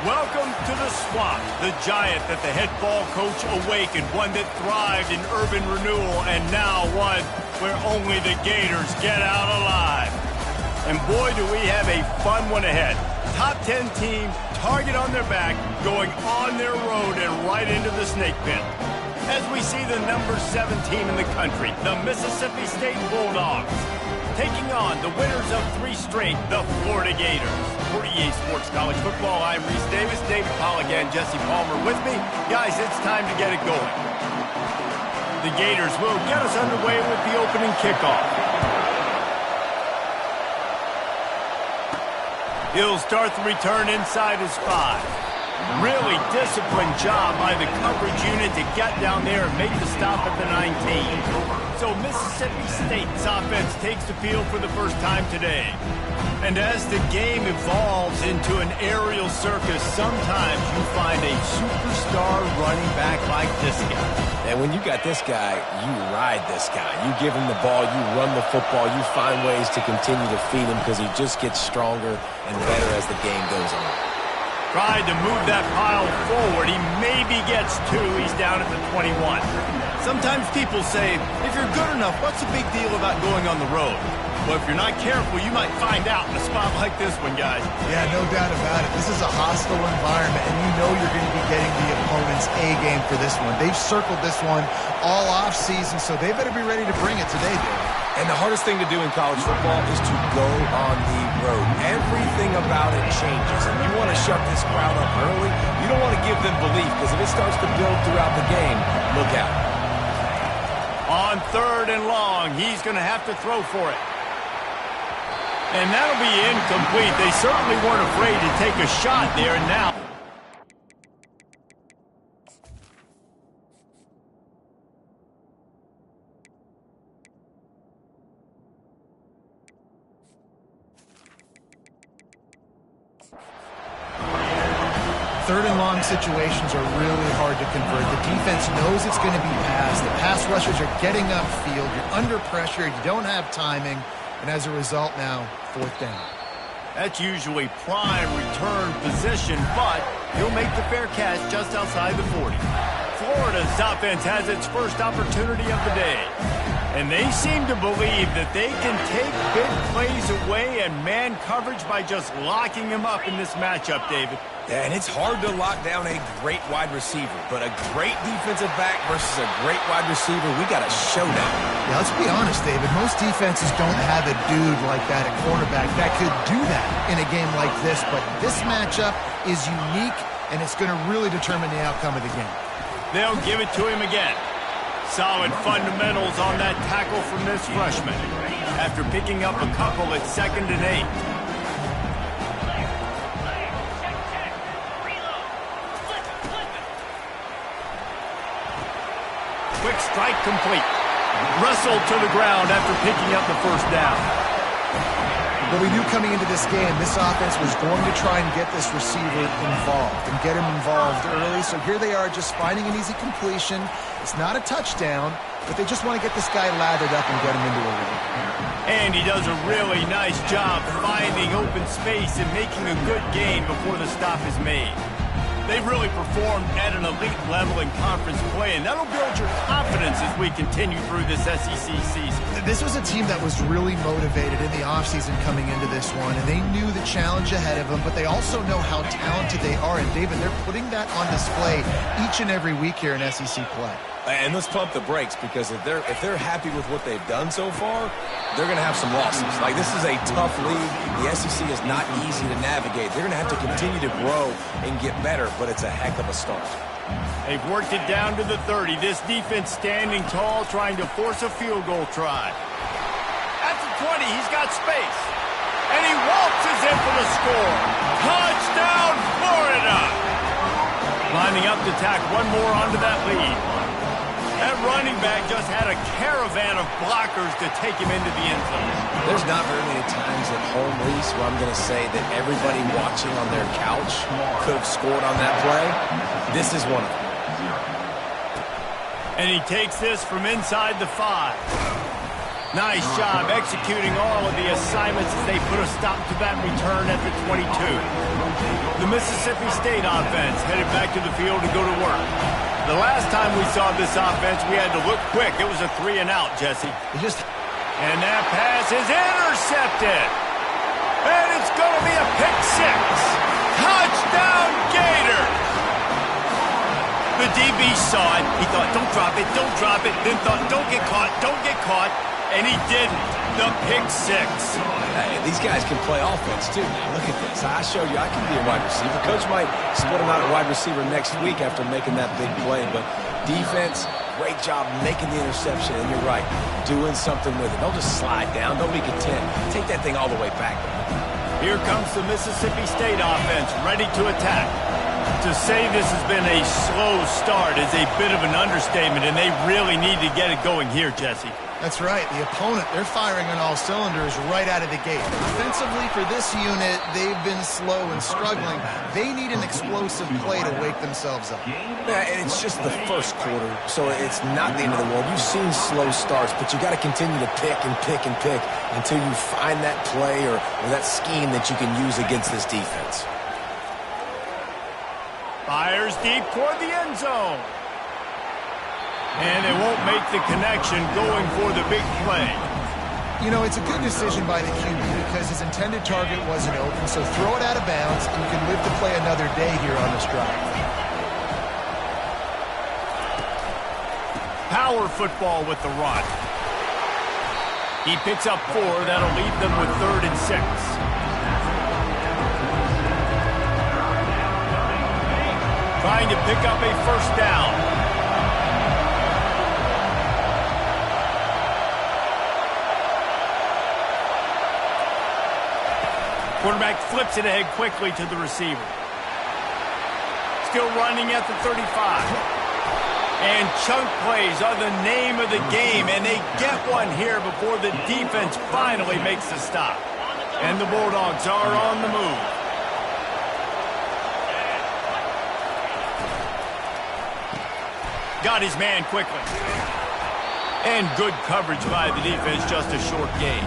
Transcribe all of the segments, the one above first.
Welcome to the Swamp, the giant that the head ball coach awakened, one that thrived in urban renewal, and now one where only the Gators get out alive. And boy, do we have a fun one ahead. Top 10 team, target on their back, going on their road and right into the snake pit. As we see the number 7 team in the country, the Mississippi State Bulldogs, taking on the winners of 3 straight, the Florida Gators. For EA Sports College Football, I'm Reese Davis, David Pollack, and Jesse Palmer with me. Guys, it's time to get it going. The Gators will get us underway with the opening kickoff. He'll start the return inside his 5. Really disciplined job by the coverage unit to get down there and make the stop at the 19. So Mississippi State's offense takes the field for the first time today. And as the game evolves into an aerial circus, sometimes you find a superstar running back like this guy. And when you got this guy, you ride this guy. You give him the ball, you run the football, you find ways to continue to feed him because he just gets stronger and better as the game goes on. Tried to move that pile forward. He maybe gets 2. He's down at the 21. Sometimes people say, if you're good enough, what's the big deal about going on the road? Well, if you're not careful, you might find out in a spot like this one, guys. Yeah, no doubt about it. This is a hostile environment, and you know you're going to be getting the opponent's A game for this one. They've circled this one all off season, so they better be ready to bring it today, David. And the hardest thing to do in college football is to go on the road. Everything about it changes, and you want to shut this crowd up early. You don't want to give them belief, because if it starts to build throughout the game, look out. On 3rd and long, he's going to have to throw for it. And that'll be incomplete. They certainly weren't afraid to take a shot there now. Third and long situations are really hard to convert. The defense knows it's going to be passed. The pass rushers are getting upfield. You're under pressure. You don't have timing. And as a result now, 4th down. That's usually prime return position, but he'll make the fair catch just outside the 40. Florida's offense has its first opportunity of the day. And they seem to believe that they can take big plays away and man coverage by just locking him up in this matchup, David. Yeah, and it's hard to lock down a great wide receiver, but a great defensive back versus a great wide receiver, we got a showdown. Yeah, let's be honest, David. Most defenses don't have a dude like that at cornerback that could do that in a game like this, but this matchup is unique, and it's going to really determine the outcome of the game. They'll give it to him again. Solid fundamentals on that tackle from this freshman after picking up a couple at 2nd and 8. Quick strike complete. Wrestled to the ground after picking up the 1st down. But we knew coming into this game, this offense was going to try and get this receiver involved and get him involved early. So here they are just finding an easy completion. It's not a touchdown, but they just want to get this guy lathered up and get him into a rhythm. And he does a really nice job finding open space and making a good gain before the stop is made. They've really performed at an elite level in conference play, and that'll build your confidence as we continue through this SEC season. This was a team that was really motivated in the offseason coming into this one, and they knew the challenge ahead of them, but they also know how talented they are. And, David, they're putting that on display each and every week here in SEC play. And let's pump the brakes, because if they're happy with what they've done so far, they're going to have some losses. Like, this is a tough league. The SEC is not easy to navigate. They're going to have to continue to grow and get better, but it's a heck of a start. They've worked it down to the 30. This defense standing tall, trying to force a field goal try. At the 20, he's got space. And he waltzes in for the score. Touchdown, Florida! Lining up to tack one more onto that lead. That running back just had a caravan of blockers to take him into the end zone. There's not very many times at home, Reese, where I'm going to say that everybody watching on their couch could have scored on that play. This is one of them. And he takes this from inside the 5. Nice job executing all of the assignments as they put a stop to that return at the 22. The Mississippi State offense headed back to the field to go to work. The last time we saw this offense, we had to look quick. It was a 3-and-out, Jesse. And that pass is intercepted. And it's going to be a pick six. Touchdown, Gators! The DB saw it. He thought, don't drop it, don't drop it. Then thought, don't get caught, don't get caught. And he didn't. The pick six. Hey, these guys can play offense, too. Look at this. I showed you I can be a wide receiver. Coach might split him out at wide receiver next week after making that big play. But defense, great job making the interception. And you're right, doing something with it. Don't just slide down. Don't be content. Take that thing all the way back. Here comes the Mississippi State offense, ready to attack. To say this has been a slow start is a bit of an understatement, and they really need to get it going here, Jesse. That's right. The opponent, they're firing on all cylinders right out of the gate. Offensively, for this unit, they've been slow and struggling. They need an explosive play to wake themselves up. Yeah, and it's just the first quarter, so it's not the end of the world. You've seen slow starts, but you got to continue to pick and pick and pick until you find that play or that scheme that you can use against this defense. Fires deep toward the end zone. And they won't make the connection going for the big play. You know, it's a good decision by the QB because his intended target wasn't open, so throw it out of bounds and you can live to play another day here on this drive. Power football with the run. He picks up 4. That'll leave them with 3rd and 6. Trying to pick up a first down. Quarterback flips it ahead quickly to the receiver. Still running at the 35. And chunk plays are the name of the game, and they get one here before the defense finally makes the stop. And the Bulldogs are on the move. Got his man quickly. And good coverage by the defense, just a short gain.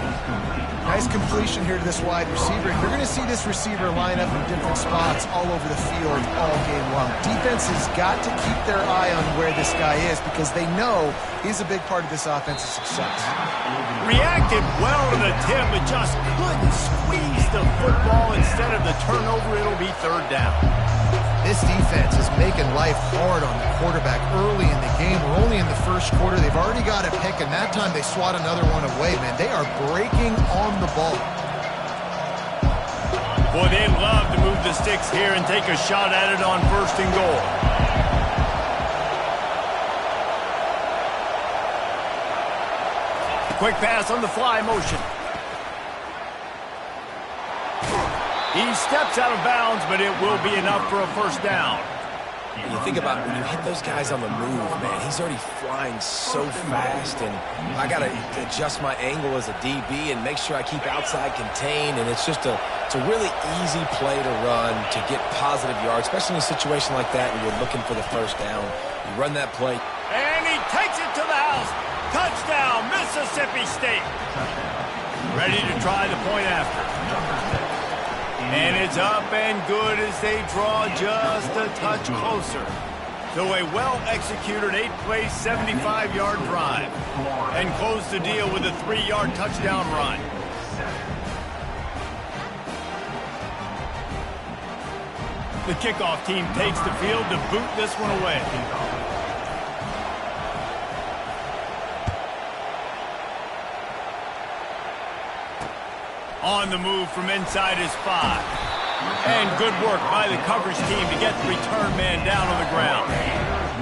Nice completion here to this wide receiver. You're going to see this receiver line up in different spots all over the field all game long. Defense has got to keep their eye on where this guy is because they know he's a big part of this offense's success. Reacted well to the tip, but just couldn't squeeze the football. Instead of the turnover, it'll be 3rd down. This defense is making life hard on the quarterback early in the game. We're only in the first quarter. They've already got a pick, and that time they swat another one away, man. They are breaking on the ball. Boy, they'd love to move the sticks here and take a shot at it on 1st and goal. Quick pass on the fly motion. He steps out of bounds, but it will be enough for a first down. And you think about when you hit those guys on the move, man, he's already flying so fast, and I got to adjust my angle as a DB and make sure I keep outside contained, and it's just it's a really easy play to run to get positive yards, especially in a situation like that when you're looking for the first down. You run that play. And he takes it to the house. Touchdown, Mississippi State. Ready to try the point after. And it's up and good as they draw just a touch closer to a well-executed 8-play, 75-yard drive and close the deal with a 3-yard touchdown run. The kickoff team takes the field to boot this one away. On the move from inside his 5. And good work by the coverage team to get the return man down on the ground.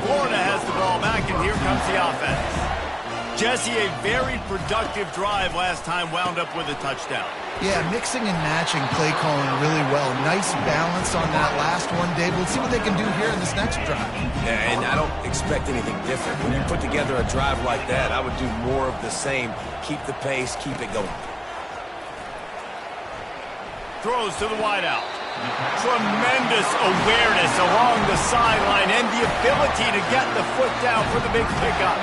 Florida has the ball back, and here comes the offense. Jesse, a very productive drive last time, wound up with a touchdown. Yeah, mixing and matching play calling really well. Nice balance on that last one, Dave. We'll see what they can do here in this next drive. Yeah, and I don't expect anything different. When you put together a drive like that, I would do more of the same. Keep the pace, keep it going. Throws to the wideout. Tremendous awareness along the sideline and the ability to get the foot down for the big pickup.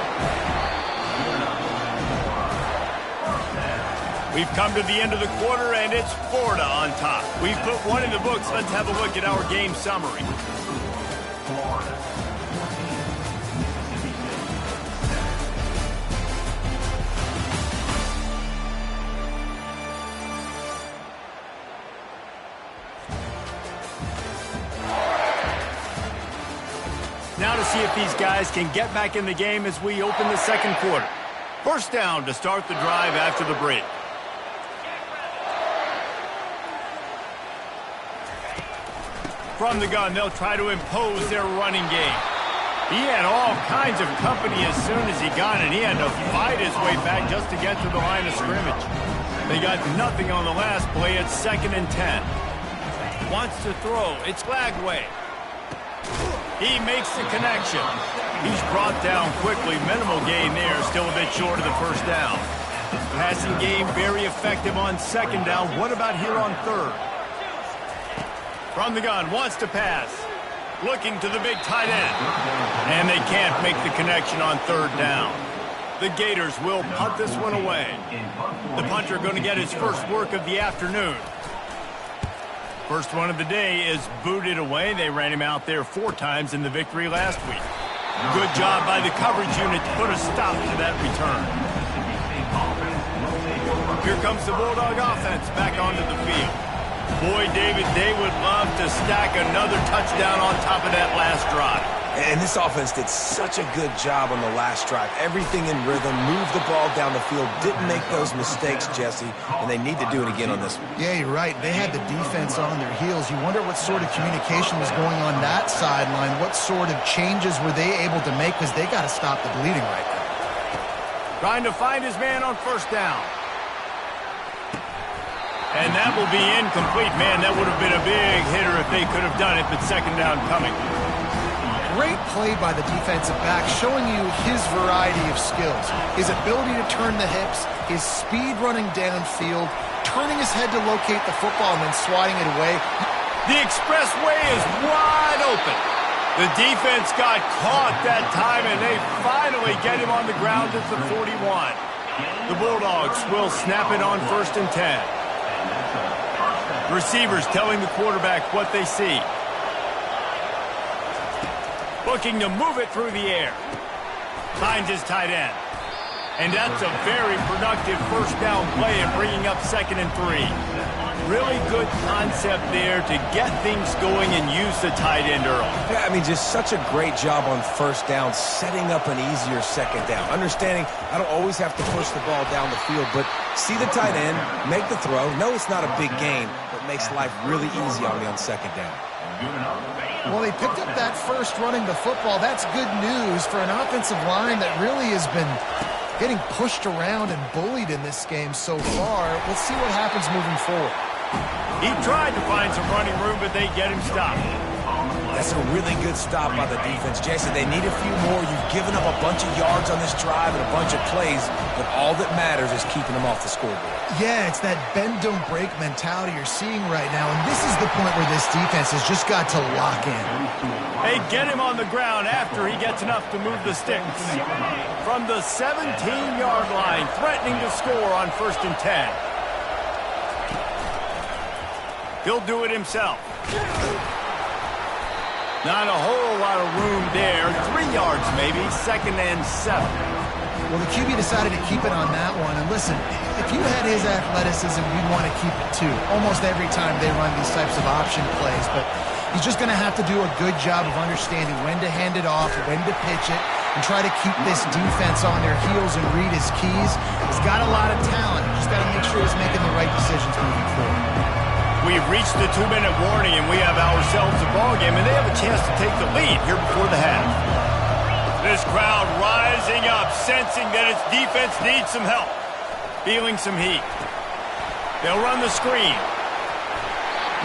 We've come to the end of the quarter, and it's Florida on top. We've put one in the books. Let's have a look at our game summary. Now to see if these guys can get back in the game as we open the second quarter. First down to start the drive after the break. From the gun, they'll try to impose their running game. He had all kinds of company as soon as he got it. He had to fight his way back just to get to the line of scrimmage. They got nothing on the last play. It's 2nd and 10. Wants to throw. It's Lagway. He makes the connection. He's brought down quickly. Minimal gain there. Still a bit short of the first down. Passing game very effective on 2nd down. What about here on 3rd? From the gun, wants to pass. Looking to the big tight end. And they can't make the connection on 3rd down. The Gators will punt this one away. The punter going to get his first work of the afternoon. First one of the day is booted away. They ran him out there 4 times in the victory last week. Good job by the coverage unit to put a stop to that return. Here comes the Bulldog offense back onto the field. Boy, David, they would love to stack another touchdown on top of that last drive. And this offense did such a good job on the last drive. Everything in rhythm, moved the ball down the field, didn't make those mistakes, Jesse, and they need to do it again on this one. Yeah, you're right. They had the defense on their heels. You wonder what sort of communication was going on that sideline. What sort of changes were they able to make, because they got to stop the bleeding right now. Trying to find his man on first down. And that will be incomplete. Man, that would have been a big hitter if they could have done it, but 2nd down coming. Great play by the defensive back, showing you his variety of skills. His ability to turn the hips, his speed running downfield, turning his head to locate the football and then swatting it away. The expressway is wide open. The defense got caught that time, and they finally get him on the ground at the 41. The Bulldogs will snap it on 1st and 10. Receivers telling the quarterback what they see. Looking to move it through the air. Finds his tight end. And that's a very productive first down play and bringing up 2nd and 3. Really good concept there to get things going and use the tight end early. Yeah, I mean, just such a great job on first down, setting up an easier 2nd down. Understanding I don't always have to push the ball down the field, but see the tight end, make the throw. No, it's not a big gain, but makes life really easy on me on 2nd down. Well, they picked up that first running the football. That's good news for an offensive line that really has been getting pushed around and bullied in this game so far. Let's see what happens moving forward. He tried to find some running room, but they get him stopped. That's a really good stop by the defense. Jason, they need a few more. You've given up a bunch of yards on this drive and a bunch of plays, but all that matters is keeping them off the scoreboard. Yeah, it's that bend, don't break mentality you're seeing right now, and this is the point where this defense has just got to lock in. They get him on the ground after he gets enough to move the sticks. From the 17-yard line, threatening to score on 1st and 10. He'll do it himself. Not a whole lot of room there. 3 yards maybe, 2nd and 7. Well, the QB decided to keep it on that one. And listen, if you had his athleticism, we'd want to keep it too. Almost every time they run these types of option plays. But he's just going to have to do a good job of understanding when to hand it off, when to pitch it, and try to keep this defense on their heels and read his keys. He's got a lot of talent. Just got to make sure he's making the right decisions moving forward. We've reached the 2-minute warning, and we have ourselves a ball game, and they have a chance to take the lead here before the half. This crowd rising up, sensing that its defense needs some help, feeling some heat. They'll run the screen.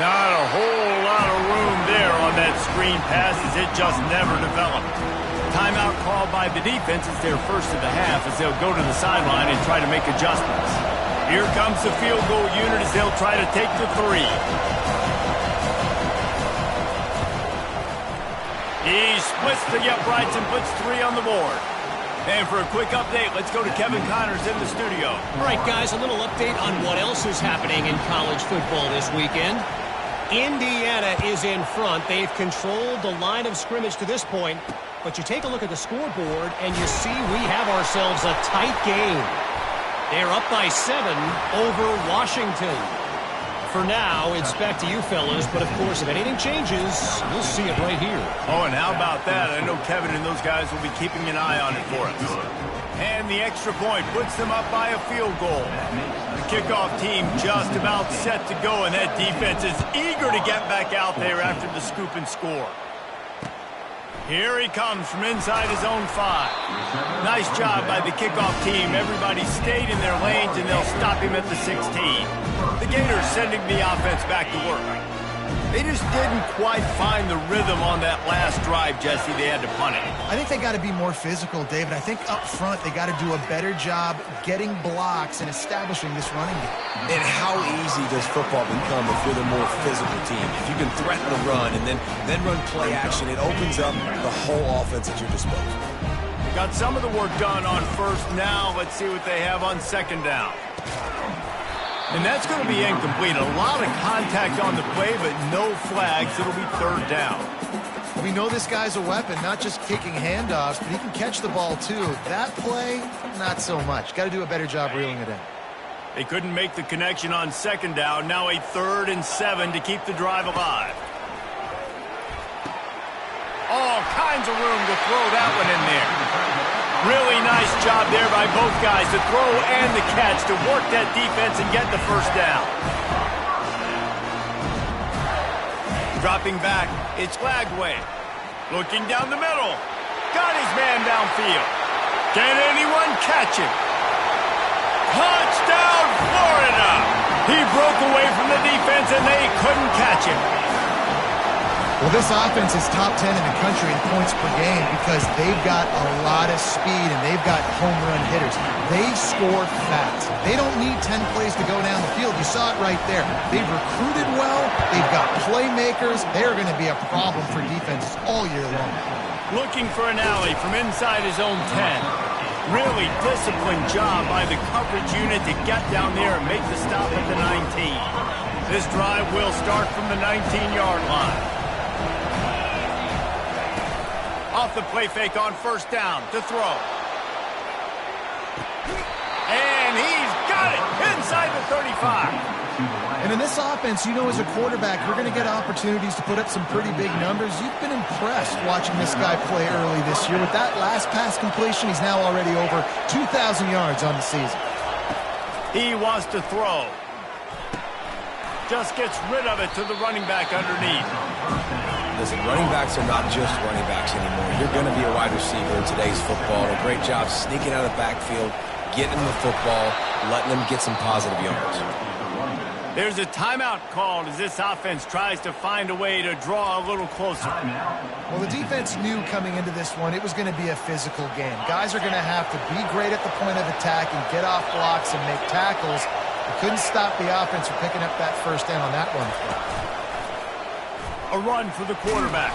Not a whole lot of room there on that screen pass as it just never developed. Timeout called by the defense is their first of the half as they'll go to the sideline and try to make adjustments. Here comes the field goal unit as they'll try to take the 3. He splits the uprights and puts 3 on the board. And for a quick update, let's go to Kevin Connors in the studio. All right, guys, a little update on what else is happening in college football this weekend. Indiana is in front. They've controlled the line of scrimmage to this point. But you take a look at the scoreboard, and you see we have ourselves a tight game. They're up by 7 over Washington. For now, it's back to you fellas, but of course, if anything changes, you'll see it right here. Oh, and how about that? I know Kevin and those guys will be keeping an eye on it for us. And the extra point puts them up by a field goal. The kickoff team just about set to go, and that defense is eager to get back out there after the scoop and score. Here he comes from inside his own 5. Nice job by the kickoff team. Everybody stayed in their lanes, and they'll stop him at the 16. The Gators sending the offense back to work. They just didn't quite find the rhythm on that last drive, Jesse. They had to punt it. I think they got to be more physical, David. I think up front they got to do a better job getting blocks and establishing this running game. And how easy does football become if you're the more physical team? If you can threaten the run and then run play action, it opens up the whole offense at your disposal. Got some of the work done on first. Now let's see what they have on second down. And that's going to be incomplete. A lot of contact on the play, but no flags. It'll be third down. We know this guy's a weapon, not just kicking handoffs, but he can catch the ball too. That play, not so much. Got to do a better job reeling it in. They couldn't make the connection on second down. Now a 3rd and 7 to keep the drive alive. All kinds of room to throw that one in there. Really nice job there by both guys, the throw and the catch, to work that defense and get the first down. Dropping back, it's Lagway. Looking down the middle. Got his man downfield. Can anyone catch him? Touchdown, Florida! He broke away from the defense and they couldn't catch him. Well, this offense is top 10 in the country in points per game because they've got a lot of speed and they've got home run hitters. They score fast. They don't need 10 plays to go down the field. You saw it right there. They've recruited well. They've got playmakers. They're going to be a problem for defenses all year long. Looking for an alley from inside his own 10. Really disciplined job by the coverage unit to get down there and make the stop at the 19. This drive will start from the 19-yard line. Off the play fake on first down to throw. And he's got it inside the 35. And in this offense, you know, as a quarterback, you're going to get opportunities to put up some pretty big numbers. You've been impressed watching this guy play early this year. With that last pass completion, he's now already over 2,000 yards on the season. He wants to throw. Just gets rid of it to the running back underneath. Listen, running backs are not just running backs anymore. You're going to be a wide receiver in today's football. A great job sneaking out of the backfield, getting the football, letting them get some positive yards. There's a timeout called as this offense tries to find a way to draw a little closer. Well, the defense knew coming into this one it was going to be a physical game. Guys are going to have to be great at the point of attack and get off blocks and make tackles. They couldn't stop the offense from picking up that first down on that run. A run for the quarterback.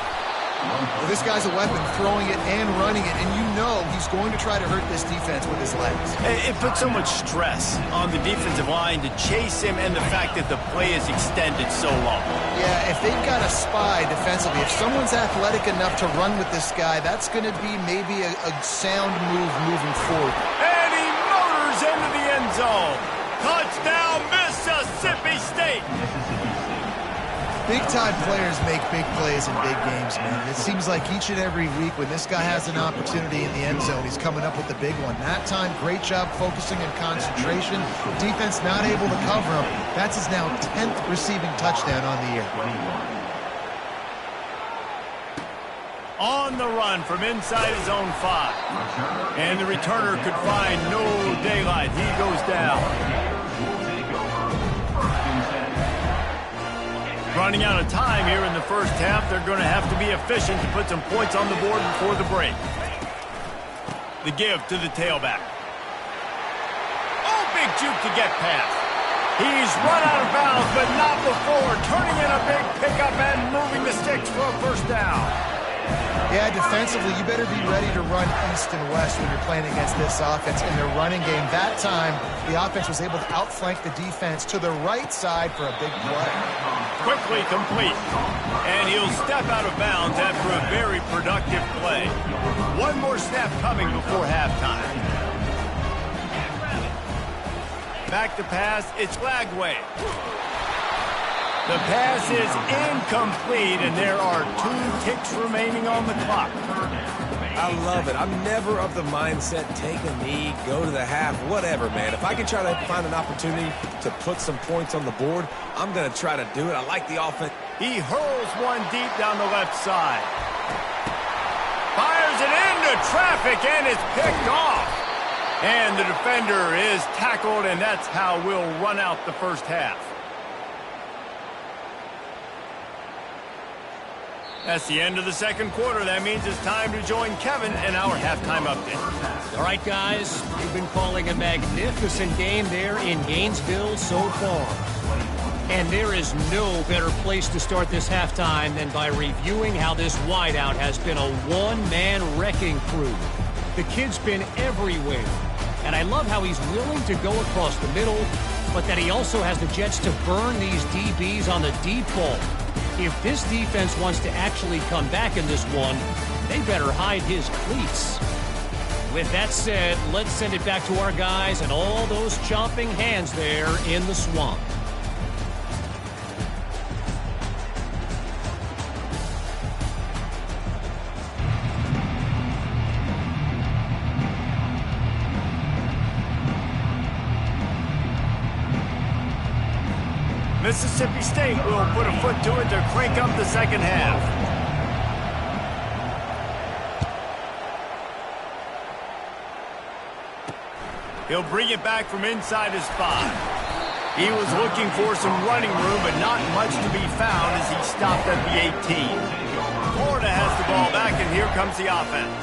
Well, this guy's a weapon, throwing it and running it, and you know he's going to try to hurt this defense with his legs. It puts so much stress on the defensive line to chase him, and the fact that the play is extended so long. Yeah, if they've got a spy defensively, if someone's athletic enough to run with this guy, that's going to be maybe a sound move moving forward. And he motors into the end zone. Touchdown, Mississippi State. Big-time players make big plays in big games, man. It seems like each and every week when this guy has an opportunity in the end zone, he's coming up with the big one. That time, great job focusing and concentration. Defense not able to cover him. That's his now 10th receiving touchdown on the year. On the run from inside his own 5. And the returner could find no daylight. He goes down. Running out of time here in the first half. They're going to have to be efficient to put some points on the board before the break. The give to the tailback. Oh, big juke to get past. He's run out of bounds, but not before. Turning in a big pickup and moving the sticks for a first down. Yeah, defensively, you better be ready to run east and west when you're playing against this offense in their running game. That time, the offense was able to outflank the defense to the right side for a big play. Quickly complete. And he'll step out of bounds after a very productive play. One more snap coming before halftime. Back to pass, it's Lagway. The pass is incomplete, and there are 2 ticks remaining on the clock. I love it. I'm never of the mindset, take a knee, go to the half, whatever, man. If I can try to find an opportunity to put some points on the board, I'm going to try to do it. I like the offense. He hurls one deep down the left side. Fires it into traffic, and it's picked off. And the defender is tackled, and that's how we'll run out the first half. That's the end of the second quarter. That means it's time to join Kevin in our halftime update. All right, guys, we've been calling a magnificent game there in Gainesville so far. And there is no better place to start this halftime than by reviewing how this wideout has been a one-man wrecking crew. The kid's been everywhere. And I love how he's willing to go across the middle, but that he also has the jets to burn these DBs on the deep ball. If this defense wants to actually come back in this one, they better hide his cleats. With that said, let's send it back to our guys and all those chomping hands there in the swamp. Mississippi State will put a foot to it to crank up the second half. He'll bring it back from inside his 5. He was looking for some running room, but not much to be found as he stopped at the 18. Florida has the ball back, and here comes the offense.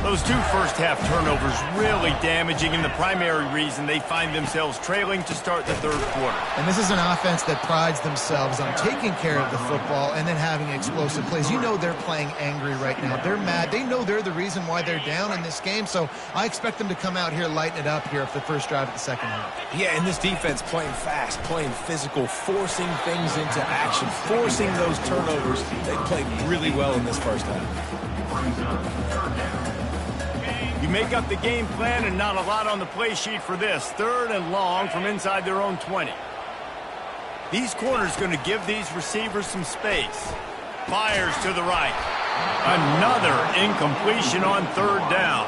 Those 2 first-half turnovers really damaging, and the primary reason they find themselves trailing to start the third quarter. And this is an offense that prides themselves on taking care of the football and then having explosive plays. You know they're playing angry right now. They're mad. They know they're the reason why they're down in this game, so I expect them to come out here, lighten it up here for the first drive of the second half. Yeah, and this defense playing fast, playing physical, forcing things into action, forcing those turnovers. They played really well in this first half. You make up the game plan and not a lot on the play sheet for this. 3rd and long from inside their own 20. These corners going to give these receivers some space. Fires to the right. Another incompletion on 3rd down.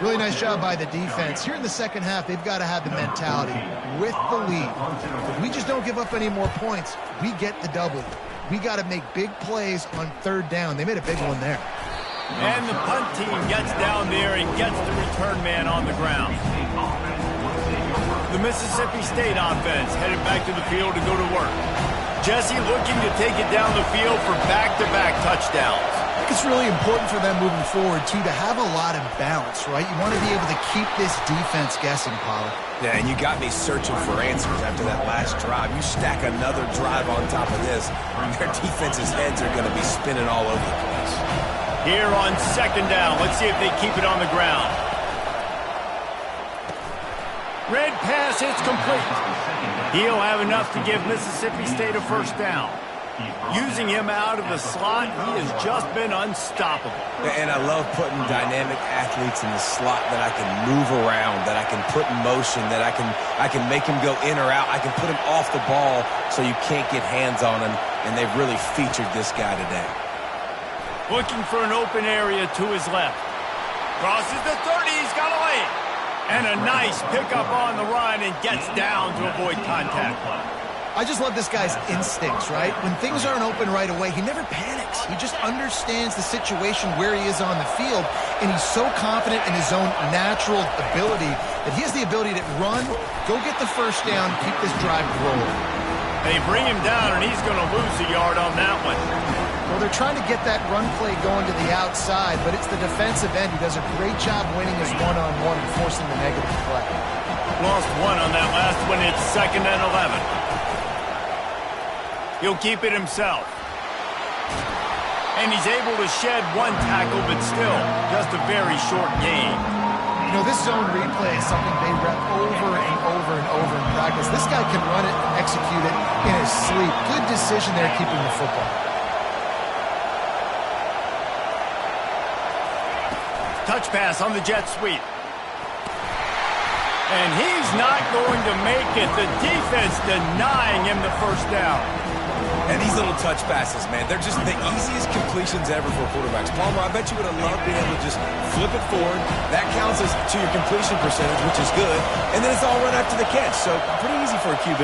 Really nice job by the defense. Here in the second half, they've got to have the mentality with the lead. If we just don't give up any more points, we get the W. We got to make big plays on 3rd down. They made a big one there. And the punt team gets down there and gets the return man on the ground. The Mississippi State offense headed back to the field to go to work. Jesse looking to take it down the field for back-to-back touchdowns. I think it's really important for them moving forward, too, to have a lot of balance, right? You want to be able to keep this defense guessing, Pollard. Yeah, and you got me searching for answers after that last drive. You stack another drive on top of this, their defense's heads are going to be spinning all over the place. Here on 2nd down, let's see if they keep it on the ground. Red pass, it's complete. He'll have enough to give Mississippi State a first down. Using him out of the slot, he has just been unstoppable. And I love putting dynamic athletes in the slot that I can move around, that I can put in motion, that I can make him go in or out. I can put him off the ball so you can't get hands on him, and they've really featured this guy today. Looking for an open area to his left. Crosses the 30, he's got a lane. And a nice pickup on the run and gets down to avoid contact. I just love this guy's instincts, right? When things aren't open right away, he never panics. He just understands the situation where he is on the field, and he's so confident in his own natural ability that he has the ability to run, go get the first down, keep this drive rolling. They bring him down, and he's going to lose a yard on that one. Well, they're trying to get that run play going to the outside, but it's the defensive end who does a great job winning his one-on-one and forcing the negative play. Lost one on that last one. It's 2nd and 11. He'll keep it himself. And he's able to shed one tackle, but still, just a very short gain. You know, this zone replay is something they rep over and over and over in practice. This guy can run it and execute it in his sleep. Good decision there keeping the football. Touch pass on the jet sweep. And he's not going to make it. The defense denying him the first down. And these little touch passes, man, they're just the easiest completions ever for quarterbacks. Palmer, I bet you would have loved being able to just flip it forward. That counts as to your completion percentage, which is good. And then it's all run after the catch, so pretty easy for a QB.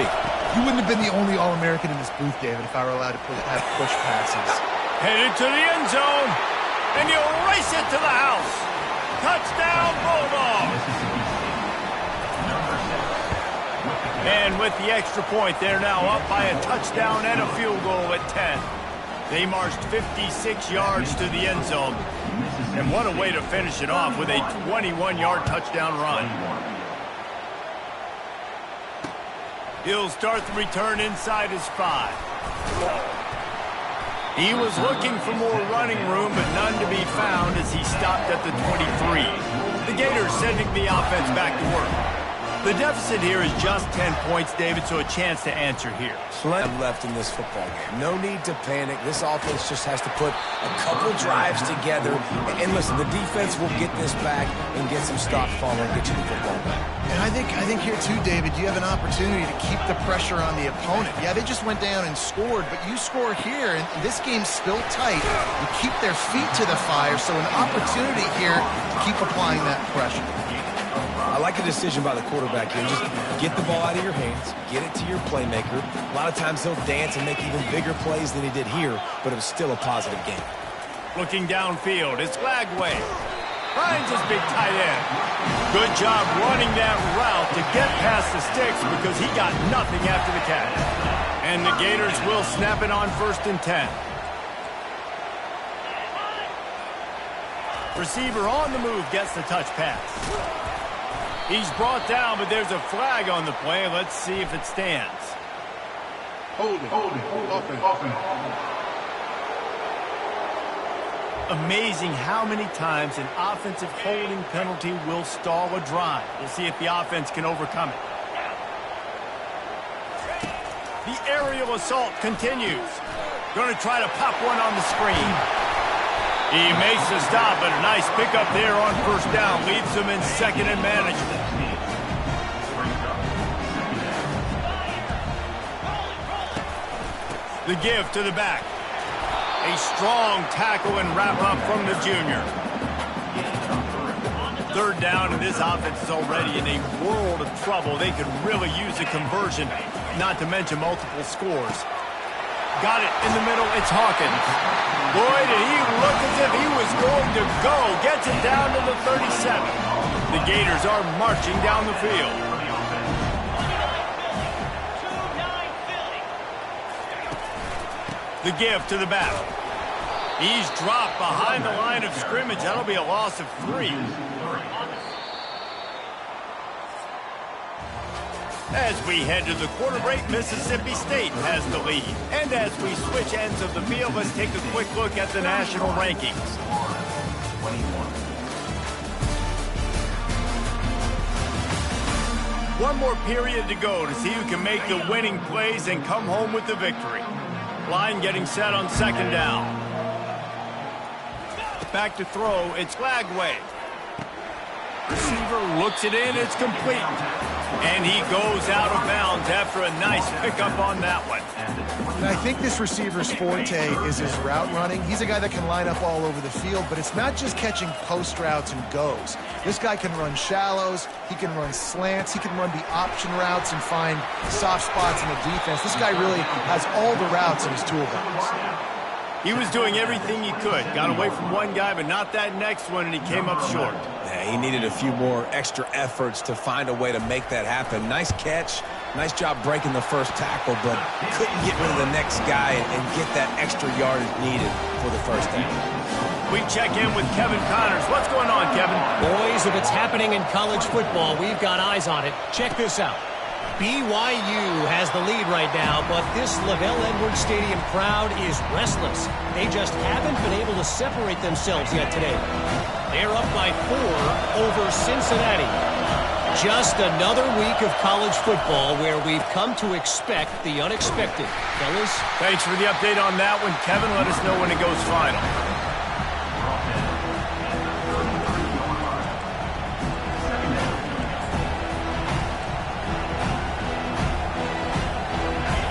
You wouldn't have been the only All-American in this booth, David, if I were allowed to have push passes. Headed to the end zone, and he'll race it to the house. Touchdown, Bulldogs! And with the extra point, they're now up by a touchdown and a field goal at 10. They marched 56 yards to the end zone. And what a way to finish it off with a 21-yard touchdown run. He'll start the return inside his 5. He was looking for more running room, but none to be found as he stopped at the 23. The Gators sending the offense back to work. The deficit here is just 10 points, David, so a chance to answer here. Plenty left in this football game. No need to panic. This offense just has to put a couple drives together. And listen, the defense will get this back and get some stops following and get you the football back. And I think here too, David, you have an opportunity to keep the pressure on the opponent. Yeah, they just went down and scored, but you score here, and this game's still tight. You keep their feet to the fire, so an opportunity here to keep applying that pressure. I like the decision by the quarterback here. Just get the ball out of your hands, get it to your playmaker. A lot of times he'll dance and make even bigger plays than he did here, but it was still a positive game. Looking downfield, it's Lagway. Finds his big tight end. Good job running that route to get past the sticks because he got nothing after the catch. And the Gators will snap it on 1st and 10. Receiver on the move gets the touch pass. He's brought down, but there's a flag on the play. Let's see if it stands. Hold it. Amazing how many times an offensive holding penalty will stall a drive. We'll see if the offense can overcome it. The aerial assault continues. Going to try to pop one on the screen. He makes the stop, but a nice pickup there on 1st down. Leaves him in 2nd and management. The give to the back. A strong tackle and wrap-up from the junior. 3rd down, and this offense is already in a world of trouble. They could really use a conversion, not to mention multiple scores. Got it in the middle. It's Hawkins. Boy, did he look as if he was going to go. Gets it down to the 37. The Gators are marching down the field. The give to the back. He's dropped behind the line of scrimmage. That'll be a loss of 3. As we head to the quarter break, Mississippi State has the lead. And as we switch ends of the field, let's take a quick look at the national rankings. One more period to go to see who can make the winning plays and come home with the victory. Line getting set on 2nd down. Back to throw, it's Lagway. Receiver looks it in, it's complete. And he goes out of bounds after a nice pickup on that one. And I think this receiver's forte is his route running. He's a guy that can line up all over the field, but it's not just catching post routes and goes. This guy can run shallows, he can run slants, he can run the option routes and find soft spots in the defense. This guy really has all the routes in his toolbox. He was doing everything he could. Got away from one guy, but not that next one, and he came up short. Yeah, he needed a few more extra efforts to find a way to make that happen. Nice catch. Nice job breaking the first tackle, but couldn't get rid of the next guy and get that extra yardage needed for the 1st down. We check in with Kevin Connors. What's going on, Kevin? Boys, if it's happening in college football, we've got eyes on it. Check this out. BYU has the lead right now, but this LaVell Edwards Stadium crowd is restless. They just haven't been able to separate themselves yet today. They're up by 4 over Cincinnati. Just another week of college football where we've come to expect the unexpected. Fellas? Thanks for the update on that one, Kevin. Let us know when it goes final.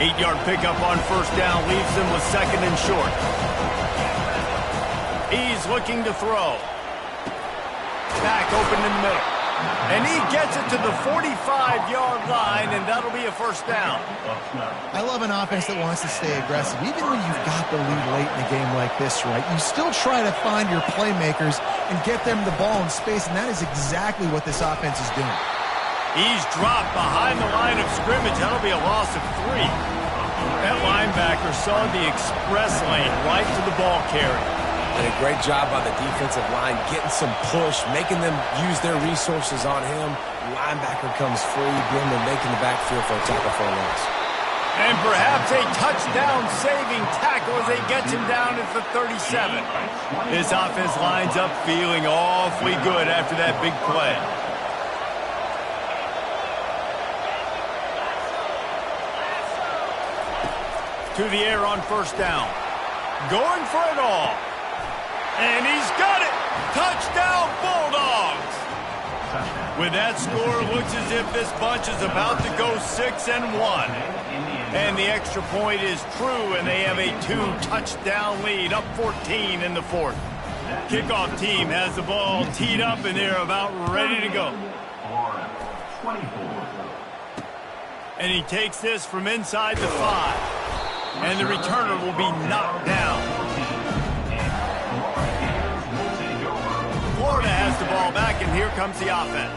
Eight-yard pickup on first down leaves them with second and short. He's looking to throw. Back open in the middle. And he gets it to the 45-yard line, and that'll be a first down. I love an offense that wants to stay aggressive. Even when you've got the lead late in a game like this, right, you still try to find your playmakers and get them the ball in space, and that is exactly what this offense is doing. He's dropped behind the line of scrimmage. That'll be a loss of 3. That linebacker saw the express lane right to the ball carrier. And a great job by the defensive line, getting some push, making them use their resources on him. Linebacker comes free, being them making the backfield for a tackle for a loss. And perhaps a touchdown-saving tackle as they get him down at the 37. This offense lines up feeling awfully good after that big play. To the air on first down. Going for it all. And he's got it. Touchdown, Bulldogs. With that score, it looks as if this bunch is about to go 6-1. And the extra point is true, and they have a 2-touchdown lead, up 14 in the fourth. Kickoff team has the ball teed up, and they're about ready to go. And he takes this from inside the 5. And the returner will be knocked down. Florida has the ball back, and here comes the offense.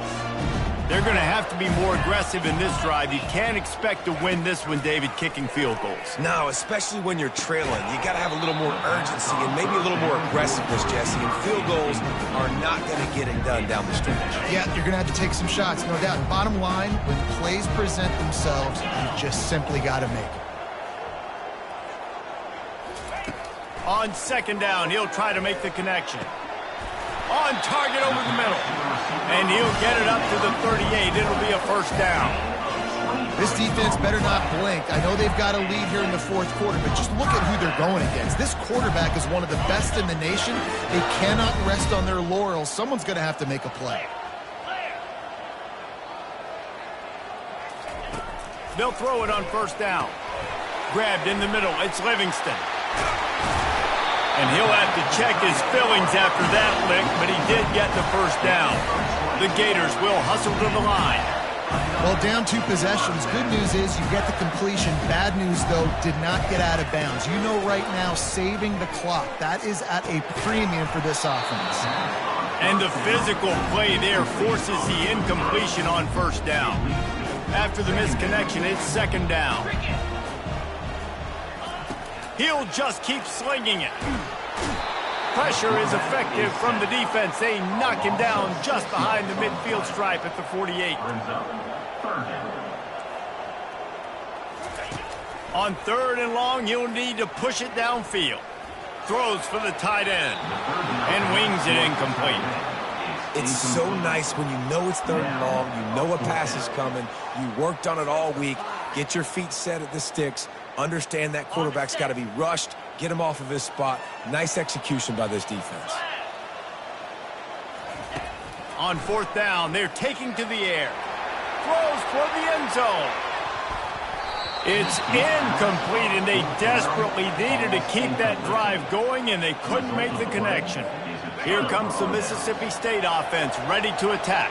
They're going to have to be more aggressive in this drive. You can't expect to win this one, David, kicking field goals. No, especially when you're trailing. You got to have a little more urgency and maybe a little more aggressiveness, Jesse. And field goals are not going to get it done down the stretch. Yeah, you're going to have to take some shots, no doubt. Bottom line, when plays present themselves, you just simply got to make it. On second down, he'll try to make the connection. On target over the middle. And he'll get it up to the 38. It'll be a first down. This defense better not blink. I know they've got a lead here in the fourth quarter, but just look at who they're going against. This quarterback is one of the best in the nation. They cannot rest on their laurels. Someone's going to have to make a play. They'll throw it on first down. Grabbed in the middle. It's Livingston. And he'll have to check his fillings after that lick, but he did get the first down. The Gators will hustle to the line. Well, down 2 possessions. Good news is you get the completion. Bad news, though, did not get out of bounds. You know right now, saving the clock. That is at a premium for this offense. And the physical play there forces the incompletion on first down. After the misconnection, it's second down. He'll just keep slinging it. Pressure is effective from the defense. They knock him down just behind the midfield stripe at the 48. On third and long, he'll need to push it downfield. Throws for the tight end. And wings it incomplete. It's so nice when you know it's third and long, you know a pass is coming, you worked on it all week, get your feet set at the sticks, understand that quarterback's got to be rushed, get him off of his spot. Nice execution by this defense. On fourth down, they're taking to the air. Throws for the end zone. It's incomplete, and they desperately needed to keep that drive going, and they couldn't make the connection. Here comes the Mississippi State offense, ready to attack.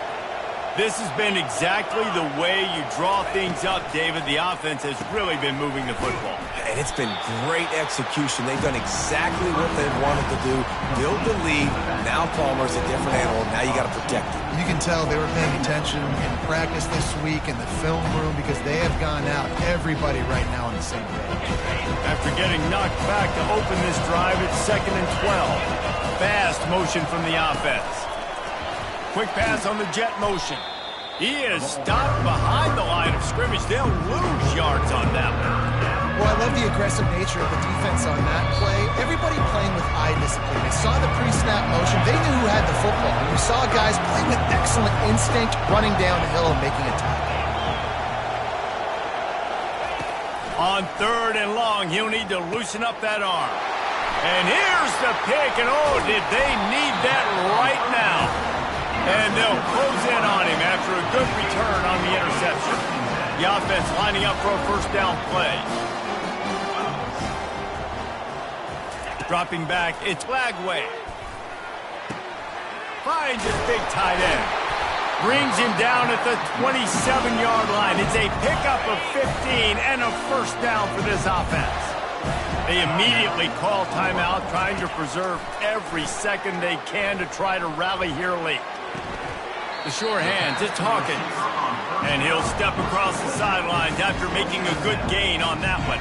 This has been exactly the way you draw things up, David. The offense has really been moving the football. And it's been great execution. They've done exactly what they've wanted to do. Build the lead. Now Palmer's a different animal. Now you got to protect it. You can tell they were paying attention in practice this week in the film room because they have gone out, everybody right now on the same page. After getting knocked back to open this drive, it's second and 12. Fast motion from the offense. Quick pass on the jet motion. He is stopped behind the line of scrimmage. They'll lose yards on that one. Well, I love the aggressive nature of the defense on that play. Everybody playing with eye discipline. They saw the pre-snap motion. They knew who had the football. And you saw guys play with excellent instinct, running down the hill and making a tackle. On 3rd and long, he'll need to loosen up that arm. And here's the pick, and oh, did they need that right now. And they'll close in on him after a good return on the interception. The offense lining up for a first down play. Dropping back, it's Lagway. Finds his big tight end. Brings him down at the 27-yard line. It's a pickup of 15 and a first down for this offense. They immediately call timeout, trying to preserve every second they can to try to rally here late. The sure hands, it's Hawkins. And he'll step across the sidelines after making a good gain on that one.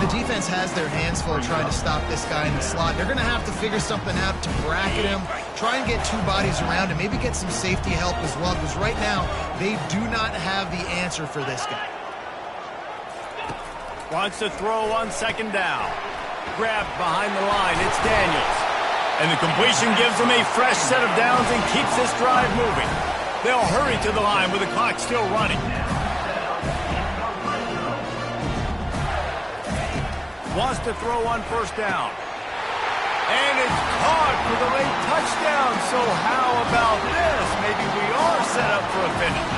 The defense has their hands full trying to stop this guy in the slot. They're going to have to figure something out to bracket him, try and get 2 bodies around him, maybe get some safety help as well, because right now they do not have the answer for this guy. Wants to throw on 2nd down. Grabbed behind the line, it's Daniels. And the completion gives him a fresh set of downs and keeps this drive moving. They'll hurry to the line with the clock still running. Wants to throw on 1st down. And it's caught for the late touchdown. So how about this? Maybe we are set up for a finish.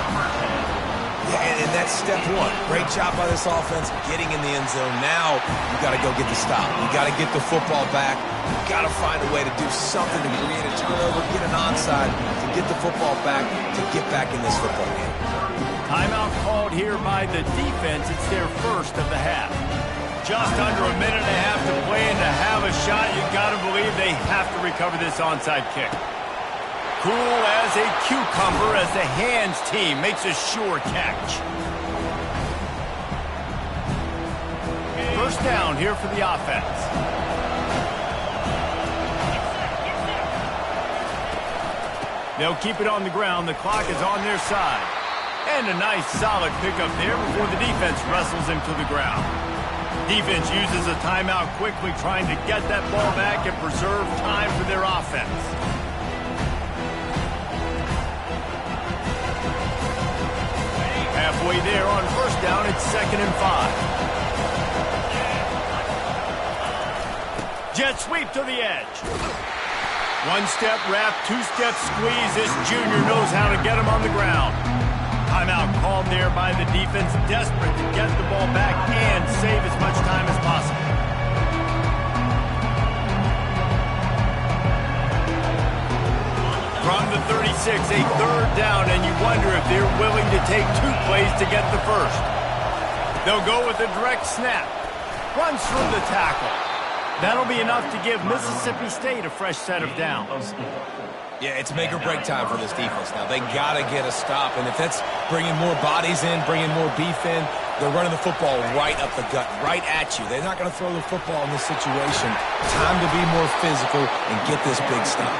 Yeah, and that's step 1. Great job by this offense getting in the end zone. Now you got to go get the stop. You got to get the football back. You got to find a way to do something to create a turnover, get an onside, to get the football back, to get back in this football game. Timeout called here by the defense. It's their first of the half. Just under a minute and a half to play, and to have a shot, you got to believe they have to recover this onside kick. Cool as a cucumber as the hands team makes a sure catch. First down here for the offense. They'll keep it on the ground. The clock is on their side. And a nice solid pickup there before the defense wrestles him to the ground. Defense uses a timeout quickly, trying to get that ball back and preserve time for their offense. Halfway there on 1st down, it's 2nd and 5. Jet sweep to the edge. 1-step wrap, 2-step squeeze. This junior knows how to get him on the ground. Timeout called there by the defense, desperate to get the ball back and save as much time as possible. From the 36, a 3rd down, and you wonder if they're willing to take 2 plays to get the first. They'll go with a direct snap. Runs through the tackle. That'll be enough to give Mississippi State a fresh set of downs. Yeah, it's make or break time for this defense now. They got to get a stop, and if that's bringing more bodies in, bringing more beef in, they're running the football right up the gut, right at you. They're not going to throw the football in this situation. Time to be more physical and get this big stop.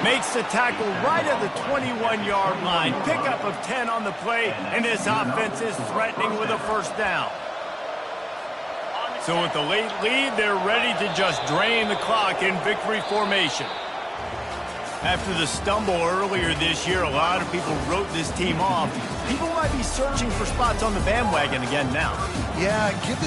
Makes the tackle right at the 21-yard line. Pickup of 10 on the play, and this offense is threatening with a first down. So with the late lead, they're ready to just drain the clock in victory formation. After the stumble earlier this year, a lot of people wrote this team off. People might be searching for spots on the bandwagon again now. Yeah, give this